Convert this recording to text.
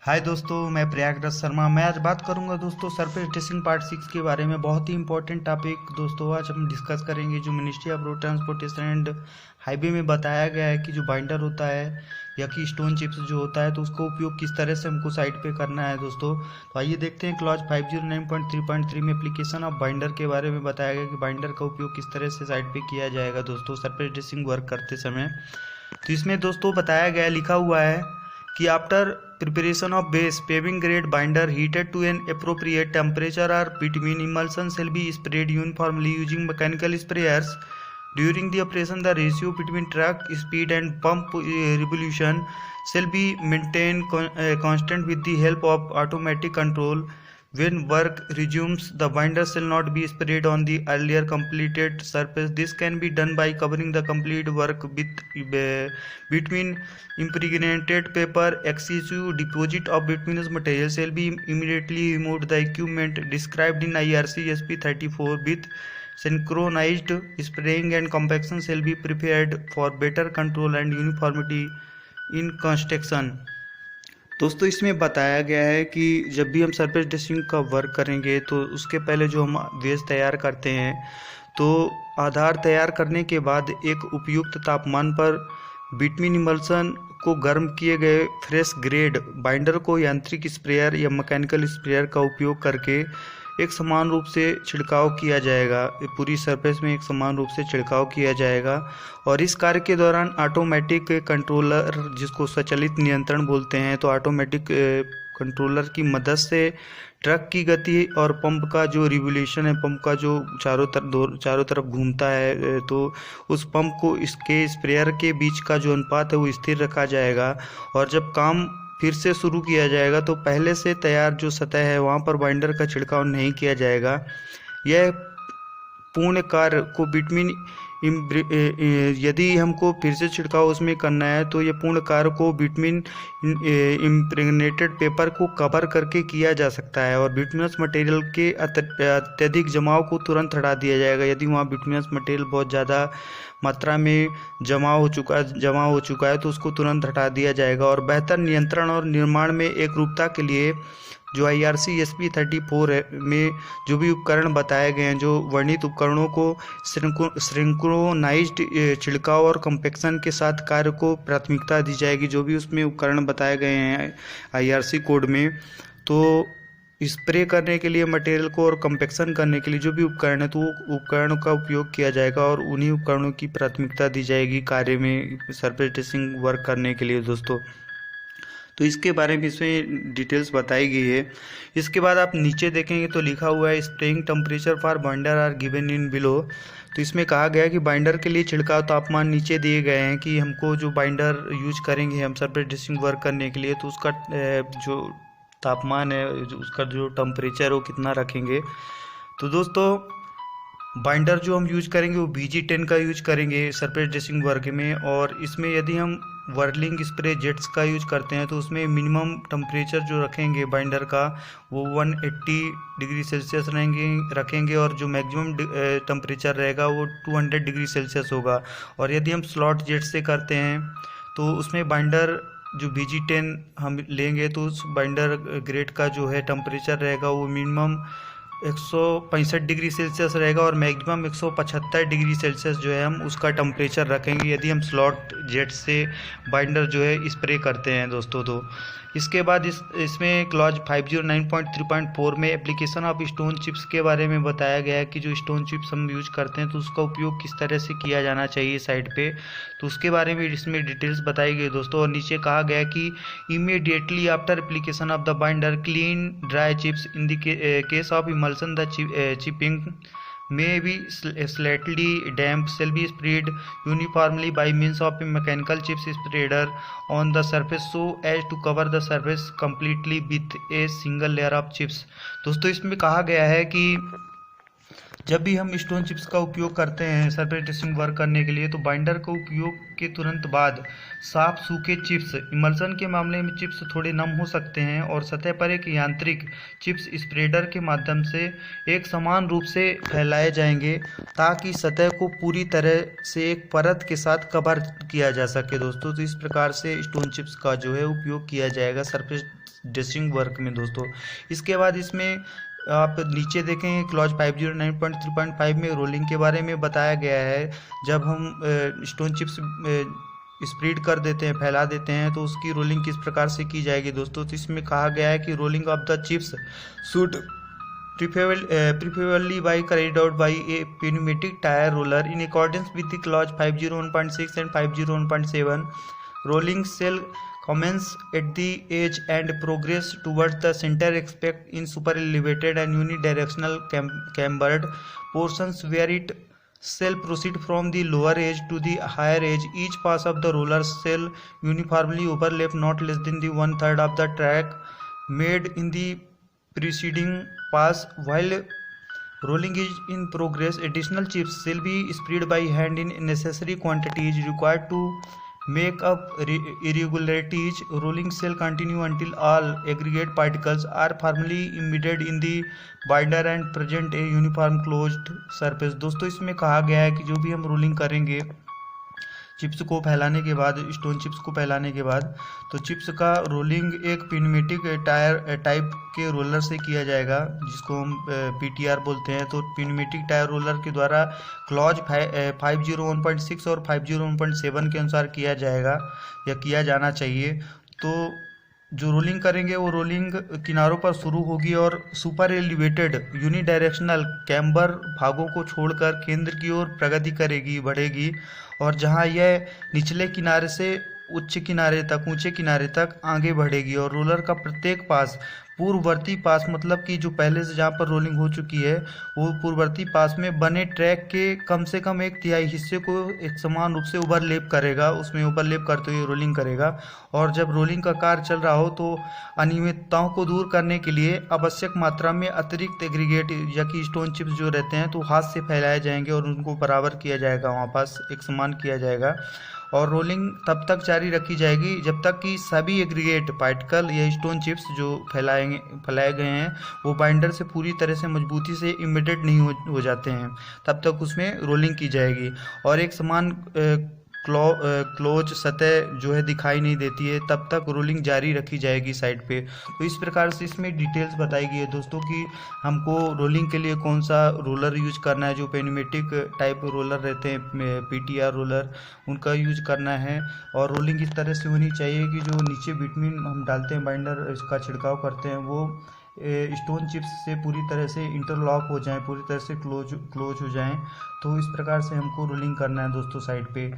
हाय दोस्तों, मैं प्रयागराज शर्मा। मैं आज बात करूंगा दोस्तों सरफेस टेस्टिंग पार्ट 6 के बारे में। बहुत ही इंपॉर्टेंट टॉपिक दोस्तों आज हम डिस्कस करेंगे। जो ministry of road transportation and highway में बताया गया है कि जो बाइंडर होता है या कि स्टोन चिप्स जो होता है, तो उसका उपयोग किस तरह से हमको साइट पे करना है दोस्तों। तो आइए देखते हैं। क्लॉज 509.3.3 में एप्लीकेशन ऑफ बाइंडर के बारे में बताया गया कि बाइंडर का उपयोग किस तरह से साइट पे किया जाएगा दोस्तों सरफेस टेस्टिंग वर्क करते समय। तो इसमें दोस्तों बताया गया, लिखा हुआ है कि after preparation of base paving grade binder heated to an appropriate temperature or between emulsion shall be sprayed uniformly using mechanical sprayers. During the operation, the ratio between truck speed and pump revolution shall be maintained constant with the help of automatic control. When work resumes, the binder shall not be sprayed on the earlier completed surface. This can be done by covering the complete work with between impregnated paper. Excessive deposit of bituminous material shall be immediately removed. The equipment described in IRC SP 34 with synchronized spraying and compaction shall be prepared for better control and uniformity in construction. दोस्तों इसमें बताया गया है कि जब भी हम surface testing का वर्क करेंगे तो उसके पहले जो हम बेस तैयार करते हैं, तो आधार तैयार करने के बाद एक उपयुक्त तापमान पर बिटवीन इमल्सन को गर्म किए गए फ्रेश ग्रेड बाइंडर को यांत्रिक स्प्रेयर या मैकेनिकल स्प्रेयर का उपयोग करके एक समान रूप से छिड़काव किया जाएगा। पूरी सरफेस में एक समान रूप से छिड़काव किया जाएगा। और इस कार्य के दौरान ऑटोमेटिक कंट्रोलर, जिसको स्वचालित नियंत्रण बोलते हैं, तो ऑटोमेटिक कंट्रोलर की मदद से ट्रक की गति और पंप का जो रिवोल्यूशन है, पंप का जो चारों तरफ घूमता है, तो उस पंप को इसके स्प्रेयर के बीच का जो अनुपात है वो स्थिर रखा जाएगा। और जब काम फिर से शुरू किया जाएगा तो पहले से तैयार जो सतह है वहाँ पर बाइंडर का छिड़काव नहीं किया जाएगा। यह पूर्ण कार्य को बिटवीन यदि हमको फिर से छिड़काव उसमें करना है तो ये पूर्ण कार्य को बिटवीन इम्प्रेग्नेटेड पेपर को कवर करके किया जा सकता है। और बिटुमिनस मटेरियल के अत्यधिक जमाव को तुरंत हटा दिया जाएगा। यदि वहाँ बिटुमिनस मटेरियल बहुत ज़्यादा मात्रा में जमा हो चुका है तो उसको तुरंत हटा दिया जाएगा। और बेहतर नियंत्रण और निर्माण में एक रूपता के लिए जो IRC SP 34 में जो भी उपकरण बताए गए हैं, जो वर्णित उपकरणों को सिंक्रोनाइज्ड छिड़काव और कंपेक्शन के साथ कार्य को प्राथमिकता दी जाएगी। जो भी उसमें उपकरण बताए गए हैं IRC कोड में, तो स्प्रे करने के लिए मटेरियल को और कंपेक्शन करने के लिए जो भी उपकरण है, तो वो उपकरणों का उपयोग किया जाएगा और उन्हीं उपकरणों की प्राथमिकता दी जाएगी कार्य में सरफेस टेस्टिंग वर्क करने के लिए दोस्तों। तो इसके बारे में इसमें डिटेल्स बताई गई है। इसके बाद आप नीचे देखेंगे तो लिखा हुआ है spraying temperature for binder are given in below. तो इसमें कहा गया है कि बाइंडर के लिए छिड़काव तापमान नीचे दिए गए हैं कि हमको जो बाइंडर यूज करेंगे हम सरफेस टेस्टिंग वर्क करने के लिए, तो उसका जो तापमान है, उसका जो टेम्परेचर है वो कितना रखेंगे। तो दोस्तों बाइंडर जो हम यूज करेंगे वो BG10 का यूज करेंगे सरफेस टेस्टिंग वर्क में। और इसमें यदि हम वर्लिंग स्प्रे जेट्स का यूज करते हैं तो उसमें मिनिमम टेम्परेचर जो रखेंगे बाइंडर का वो 180 डिग्री सेल्सियस रखेंगे और जो मैक्सिमम टेम्परेचर रहेगा वो 200 डिग्री सेल्सियस होगा। और यदि हम स्लॉट जेट से करते हैं तो उसमें बाइंडर जो BG10 हम लेंगे तो उस बाइंडर ग्रेड का जो है टेम्परेचर रहेगा वो मिनिमम 165 डिग्री सेल्सियस रहेगा और मैक्सिमम 175 डिग्री सेल्सियस जो है हम उसका टेम्परेचर रखेंगे यदि हम स्लॉट जेट से बाइंडर जो है स्प्रे करते हैं दोस्तों। तो इसके बाद इसमें क्लॉज 509.3.4 में एप्लीकेशन ऑफ स्टोन चिप्स के बारे में बताया गया है कि जो स्टोन चिप्स हम यूज करते हैं तो उसका उपयोग किस तरह से किया जाना चाहिए साइड पे। तो उसके बारे में इसमें डिटेल्स बताई गई दोस्तों। और नीचे कहा गया कि immediately after application of the binder clean dry chips in the case of emulsion the chipping may be slightly damp shall be sprayed uniformly by means of a mechanical chips spreader on the surface so as to cover the surface completely with a single layer of chips। दोस्तों इसमें कहा गया है कि जब भी हम stone chips का उपयोग करते हैं सरफेस टेस्टिंग वर्क करने के लिए, तो बाइंडर को उपयोग के तुरंत बाद साफ सूखे चिप्स, इमल्सन के मामले में चिप्स थोड़े नम हो सकते हैं, और सतह पर एक यांत्रिक चिप्स स्प्रेडर के माध्यम से एक समान रूप से फैलाए जाएंगे ताकि सतह को पूरी तरह से एक परत के साथ कवर किया जा सके दोस्तों। तो इस प्रकार से स्टोन चिप्स का जो है उपयोग किया जाएगा सरफेस टेस्टिंग वर्क में दोस्तों। इसके बाद इसमें आप नीचे देखेंगे क्लॉज 509.3.5 में रोलिंग के बारे में बताया गया है। जब हम स्टोन चिप्स स्प्रेड कर देते हैं, फैला देते हैं, तो उसकी रोलिंग किस प्रकार से की जाएगी दोस्तों। तो इसमें कहा गया है कि rolling of the chips should preferably by carried out by a pneumatic tire roller in accordance with the clause 501.6 and 501.7. Rolling shall commence at the edge and progress towards the center except in super elevated and unidirectional cambered portions where it shall proceed from the lower edge to the higher edge. Each pass of the roller shall uniformly overlap not less than the 1/3 of the track made in the preceding pass. While rolling is in progress, additional chips shall be spread by hand in necessary quantities required to make up irregularities. Rolling shall continue until all aggregate particles are firmly embedded in the binder and present a uniform closed surface. दोस्तों इसमें कहा गया है कि जो भी हम rolling करेंगे चिप्स को फैलाने के बाद, स्टोन चिप्स को फैलाने के बाद, तो चिप्स का रोलिंग एक पिनमेटिक टायर टाइप के रोलर से किया जाएगा जिसको हम पीटीआर बोलते हैं। तो पिनमेटिक टायर रोलर के द्वारा क्लॉज 501.6 और 501.7 के अनुसार किया जाएगा या किया जाना चाहिए। तो जो रोलिंग करेंगे वो रोलिंग किनारों पर शुरू होगी और सुपर एलिवेटेड यूनिडायरेक्शनल कैम्बर भागों को छोड़कर केंद्र की ओर प्रगति करेगी, बढ़ेगी, और जहां यह निचले किनारे से ऊंचे किनारे तक आगे बढ़ेगी। और रोलर का प्रत्येक पास पूर्ववर्ती पास, मतलब कि जो पहले से जहाँ पर रोलिंग हो चुकी है वो पूर्ववर्ती पास में बने ट्रैक के कम से कम 1/3 हिस्से को एक समान रूप से ओवरलेप करेगा, उसमें ओवरलेप करते हुए रोलिंग करेगा। और जब रोलिंग का कार्य चल रहा हो तो अनियमितताओं को दूर करने के लिए आवश्यक मात्रा में अतिरिक्त एग्रीगेट या कि स्टोन चिप्स जो रहते हैं तो हाथ से फैलाए जाएंगे और उनको बराबर किया जाएगा, वहाँ पास एक समान किया जाएगा। और रोलिंग तब तक जारी रखी जाएगी जब तक कि सभी एग्रीगेट पार्टिकल या स्टोन चिप्स जो फैलाए गए हैं वो बाइंडर से पूरी तरह से मजबूती से इम्बेडेड नहीं हो जाते हैं, तब तक उसमें रोलिंग की जाएगी। और एक समान क्लोज सतह जो है दिखाई नहीं देती है तब तक रोलिंग जारी रखी जाएगी साइड पे। तो इस प्रकार से इसमें डिटेल्स बताई गई है दोस्तों कि हमको रोलिंग के लिए कौन सा रोलर यूज करना है। जो पेनमेटिक टाइप रोलर रहते हैं पीटीआर रोलर, उनका यूज करना है। और रोलिंग इस तरह से होनी चाहिए कि जो नीचे बिटवीन हम डालते हैं बाइंडर, इसका छिड़काव करते हैं, वो स्टोन चिप्स से पूरी तरह से इंटरलॉक हो जाएं, पूरी तरह से क्लोज हो जाएं। तो इस प्रकार से हमको रोलिंग करना है दोस्तों साइड पे।